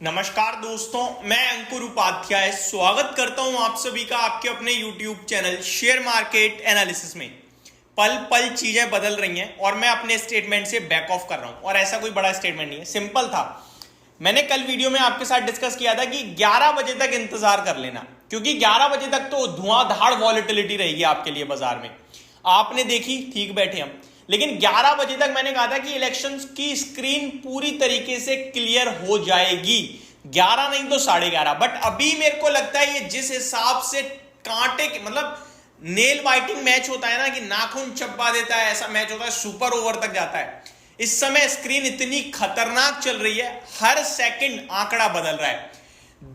नमस्कार दोस्तों, मैं अंकुर उपाध्याय स्वागत करता हूं आप सभी का आपके अपने YouTube channel share market analysis में। पल पल चीजें बदल रही हैं और मैं अपने स्टेटमेंट से बैक ऑफ कर रहा हूं। और ऐसा कोई बड़ा स्टेटमेंट नहीं है, सिंपल था। मैंने कल वीडियो में आपके साथ डिस्कस किया था कि 11 बजे तक इंतजार कर लेना, क्योंकि 11 बजे तक तो धुआंधार वॉलेटिलिटी रहेगी आपके लिए बाजार में। आपने देखी, ठीक बैठे हम। लेकिन 11 बजे तक मैंने कहा था कि इलेक्शंस की स्क्रीन पूरी तरीके से क्लियर हो जाएगी, 11 नहीं तो 11:30। बट अभी मेरे को लगता है ये जिस हिसाब से कांटे के मतलब नेल बाइटिंग मैच होता है ना, कि नाखून चबा देता है, ऐसा मैच होता है, सुपर ओवर तक जाता है। इस समय स्क्रीन इतनी खतरनाक चल रही है, हर सेकंड आंकड़ा बदल रहा है।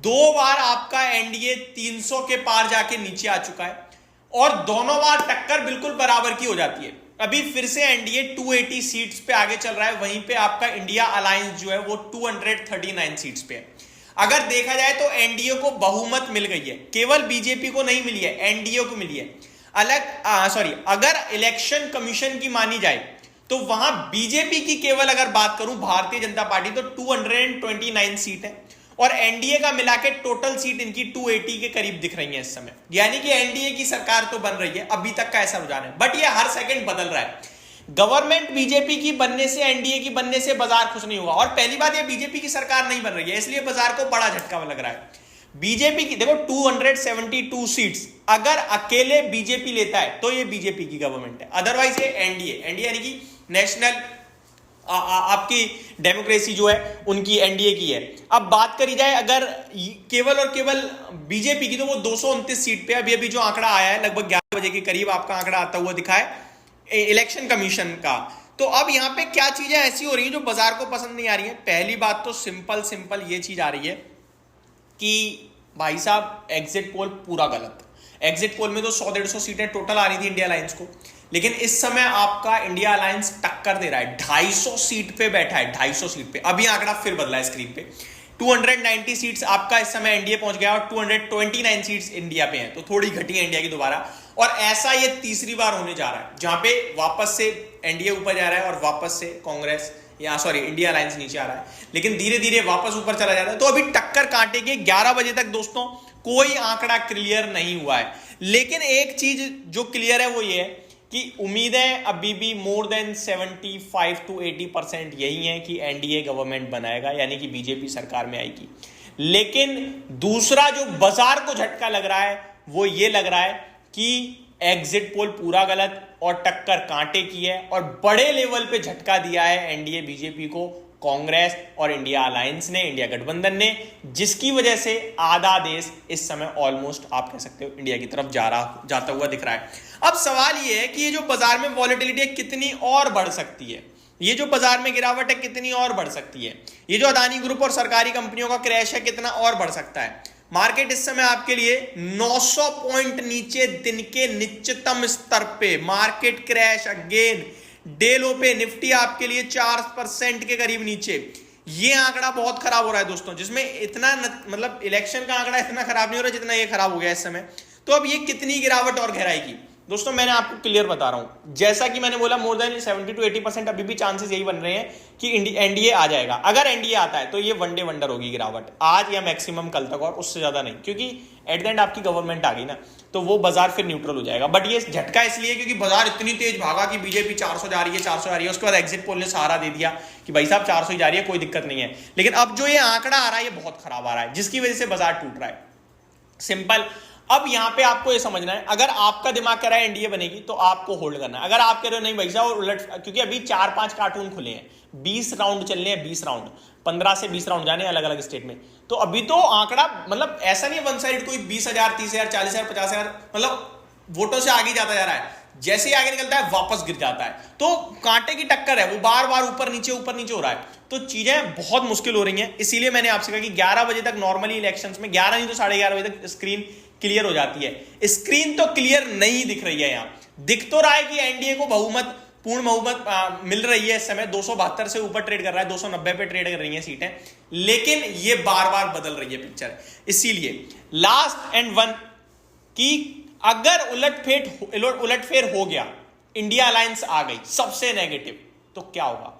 2 बार आपका एनडीए 300 के पार जाके नीचे आ चुका है और दोनों बार टक्कर बिल्कुल बराबर की हो जाती है। अभी फिर से एनडीए 280 सीट्स पे आगे चल रहा है, वहीं पे आपका इंडिया अलायंस जो है वो 239 सीट्स पे है। अगर देखा जाए तो एनडीए को बहुमत मिल गई है, केवल बीजेपी को नहीं मिली है, एनडीए को मिली है। अगर इलेक्शन कमीशन की मानी जाए तो वहां बीजेपी की केवल अगर बात करूं, भारतीय जनता पार्टी, तो 229 सीट है और एनडीए का मिला के टोटल सीट इनकी 280 के करीब दिख रही है इस समय। यानी कि एनडीए की सरकार तो बन रही है, अभी तक का ऐसा रुझान है। बट ये हर सेकंड बदल रहा है। गवर्नमेंट बीजेपी की बनने से, एनडीए की बनने से बाजार खुश नहीं होगा। और पहली बात, ये बीजेपी की सरकार नहीं बन रही है, इसलिए बाजार को बड़ा झटका लग रहा है। बीजेपी की देखो 272 सीट्स अगर अकेले बीजेपी लेता है तो ये बीजेपी की गवर्नमेंट है, अदरवाइज ये एनडीए यानी कि नेशनल आपकी डेमोक्रेसी जो है उनकी, एनडीए की है। अब बात करी जाए अगर केवल और केवल बीजेपी की, तो वो 229 सीट पे अभी जो आंकड़ा आया है, लगभग 11 बजे के करीब आपका आंकड़ा आता हुआ दिखा है इलेक्शन कमीशन का। तो अब यहां पे क्या चीजें ऐसी हो रही है जो बाजार को पसंद नहीं आ रही है। पहली बात तो सिंपल ये चीज आ रही है कि भाई साहब एग्जिट पोल पूरा गलत। एग्जिट पोल में तो 100-150 सीटें टोटल आ रही थी इंडिया अलायंस को, लेकिन इस समय आपका इंडिया अलायंस टक्कर दे रहा है, 250 सीट पे बैठा है, 250 सीट पे। अभी आंकड़ा फिर बदला है स्क्रीन पे, 290 सीट्स आपका इस समय एनडीए पहुंच गया और 229 सीट्स इंडिया पे हैं, तो थोड़ी घटी है इंडिया की दोबारा। और ऐसा ये तीसरी बार होने जा रहा है जहां पे वापस से एनडीए ऊपर जा रहा है और वापस से कांग्रेस इंडिया अलायंस नीचे आ रहा है, लेकिन धीरे धीरे वापस ऊपर चला जाता है। तो अभी टक्कर कांटे के 11 बजे तक दोस्तों कोई आंकड़ा क्लियर नहीं हुआ है। लेकिन एक चीज जो क्लियर है वो ये है कि उम्मीदें अभी भी मोर देन 75 to 80% यही है कि एनडीए गवर्नमेंट बनाएगा, यानी कि बीजेपी सरकार में आएगी। लेकिन दूसरा जो बाजार को झटका लग रहा है वो ये लग रहा है कि एग्जिट पोल पूरा गलत और टक्कर कांटे की है, और बड़े लेवल पे झटका दिया है एनडीए बीजेपी को कांग्रेस और इंडिया अलायंस ने, इंडिया गठबंधन ने, जिसकी वजह से आधा देश इस समय ऑलमोस्ट आप कह सकते हो इंडिया की तरफ जाता हुआ दिख रहा है। अब सवाल ये है कि ये जो बाजार में वॉलेटिलिटी है कितनी और बढ़ सकती है, ये जो बाजार में गिरावट है कितनी और बढ़ सकती है, ये जो अदानी ग्रुप और सरकारी कंपनियों का क्रैश है कितना और बढ़ सकता है। मार्केट इस समय आपके लिए 900 पॉइंट नीचे दिन के निश्चितम स्तर पे, मार्केट क्रैश अगेन, डे लो पे निफ्टी आपके लिए 4% के करीब नीचे। ये आंकड़ा बहुत खराब हो रहा है दोस्तों, जिसमें इतना मतलब इलेक्शन का आंकड़ा इतना खराब नहीं हो रहा जितना ये खराब हो गया इस समय। तो अब ये कितनी गिरावट और गहराई की दोस्तों, मैंने आपको क्लियर बता रहा हूं। जैसा कि मैंने बोला, मोर देन 70 to 80% अभी भी चांसेस यही बन रहे हैं कि एनडीए आ जाएगा। अगर एनडीए आता है तो ये वन डे वंडर होगी गिरावट, आज या मैक्सिमम कल तक, और उससे ज्यादा नहीं, क्योंकि एट द एंड आपकी गवर्नमेंट आ गई ना, तो वो बाजार फिर न्यूट्रल हो जाएगा। बट ये झटका इसलिए क्योंकि बाजार इतनी तेज भागा कि बीजेपी 400 जा रही है, 400 आ रही है, उसके बाद एग्जिट पोल ने सहारा दे दिया कि भाई साहब 400 ही जा रही है, कोई दिक्कत नहीं है। लेकिन अब जो ये आंकड़ा आ रहा है ये बहुत खराब आ रहा है, जिसकी वजह से बाजार टूट रहा है। सिंपल। अब यहां पे आपको ये समझना है, अगर आपका दिमाग कह रहा है एनडीए बनेगी तो आपको होल्ड करना है। अगर आप कह रहे हो नहीं भाई साहब उलट, क्योंकि अभी 4-5 कार्टून खुले हैं, 20 राउंड चलने हैं, 20 राउंड, 15 से 20 राउंड जाने अलग अलग स्टेट में, तो अभी तो आंकड़ा मतलब ऐसा नहीं वन साइड कोई 20,000, 30,000, 40,000, 50,000 मतलब वोटों से आगे जाता जा रहा है। जैसे ही आगे निकलता है वापस गिर जाता है, तो कांटे की टक्कर है, वो बार बार ऊपर नीचे हो रहा है, तो चीजें बहुत मुश्किल हो रही हैं। इसीलिए मैंने आपसे कहा कि 11 बजे तक नॉर्मली इलेक्शंस में, 11 नहीं तो 11:30 बजे तक स्क्रीन क्लियर हो जाती है। स्क्रीन तो क्लियर नहीं दिख रही है, यहां दिख तो रहा है कि एनडीए को पूर्ण बहुमत मिल रही है इस समय, 272 से ऊपर ट्रेड कर रहा है, 290 पे ट्रेड कर रही है सीटें, लेकिन ये बार बार बदल रही है पिक्चर। इसीलिए लास्ट एंड वन कि अगर उलटफेर हो गया, इंडिया अलायंस आ गई सबसे नेगेटिव, तो क्या होगा?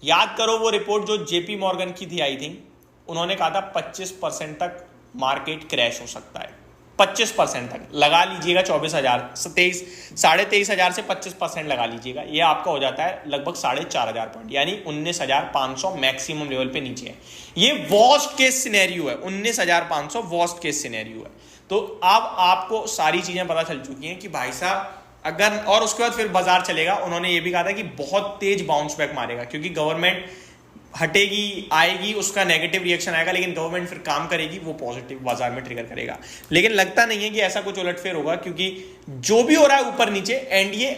याद करो वो रिपोर्ट जो जेपी मॉर्गन की थी, आई थिंक उन्होंने कहा था 25% तक मार्केट क्रैश हो सकता है, 25% तक लगा लीजिएगा। 24,000 23,500 से 25% लगा लीजिएगा, ये आपका हो जाता है लगभग 4,500 पॉइंट, यानी 19,500 मैक्सिमम लेवल पे नीचे है। ये वर्स्ट केस सिनेरियो है, 19,500 वर्स्ट केस सिनेरियो है। तो अब आपको सारी चीजें पता चल चुकी हैं कि भाई साहब अगर, और उसके बाद फिर बाजार चलेगा। उन्होंने ये भी कहा था कि बहुत तेज बाउंस बैक मारेगा, क्योंकि गवर्नमेंट हटेगी आएगी, उसका नेगेटिव रिएक्शन आएगा, लेकिन गवर्नमेंट फिर काम करेगी, वो पॉजिटिव बाजार में ट्रिगर करेगा। लेकिन लगता नहीं है कि ऐसा कुछ उलटफेर होगा, क्योंकि जो भी हो रहा है ऊपर नीचे, एनडीए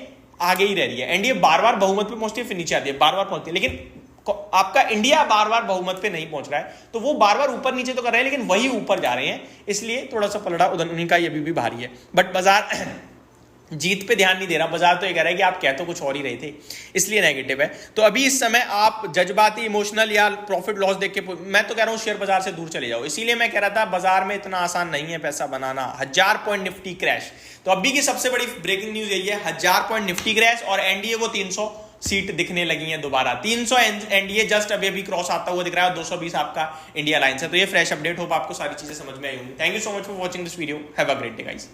आगे ही रह रही है। एनडीए बार बार बहुमत पे पहुंचती है, फिर नीचे आती है, बार बार पहुंचती है, लेकिन आपका इंडिया बार बार बहुमत पे नहीं पहुंच रहा है। तो वो बार बार ऊपर नीचे तो कर रहे हैं, लेकिन वही ऊपर जा रहे हैं, इसलिए थोड़ा सा पलड़ा उधर उन्हीं का ये भी भारी है। बट बाजार जीत पे ध्यान नहीं दे रहा, बाजार तो ये कह रहा है कि आप कह तो कुछ और ही रहे थे, इसलिए नेगेटिव है। तो अभी इस समय आप जज्बाती, इमोशनल या प्रॉफिट लॉस देख के, मैं तो कह रहा हूं शेयर बाजार से दूर चले जाओ। इसीलिए मैं कह रहा था बाजार में इतना आसान नहीं है पैसा बनाना। 1000 पॉइंट निफ्टी क्रैश, तो अभी की सबसे बड़ी ब्रेकिंग न्यूज यही है, 1000 पॉइंट निफ्टी क्रैश, और एनडीए वो 300 सीट दिखने लगी है दोबारा। 300 एनडीए जस्ट अभी अभी क्रॉस आता हुआ दिख रहा है, 220 आपका इंडिया लाइंस है। तो ये फ्रेश अपडेट, होप आपको सारी चीजें समझ में आई होंगी। Thank you so much for watching this video, have a great day guys.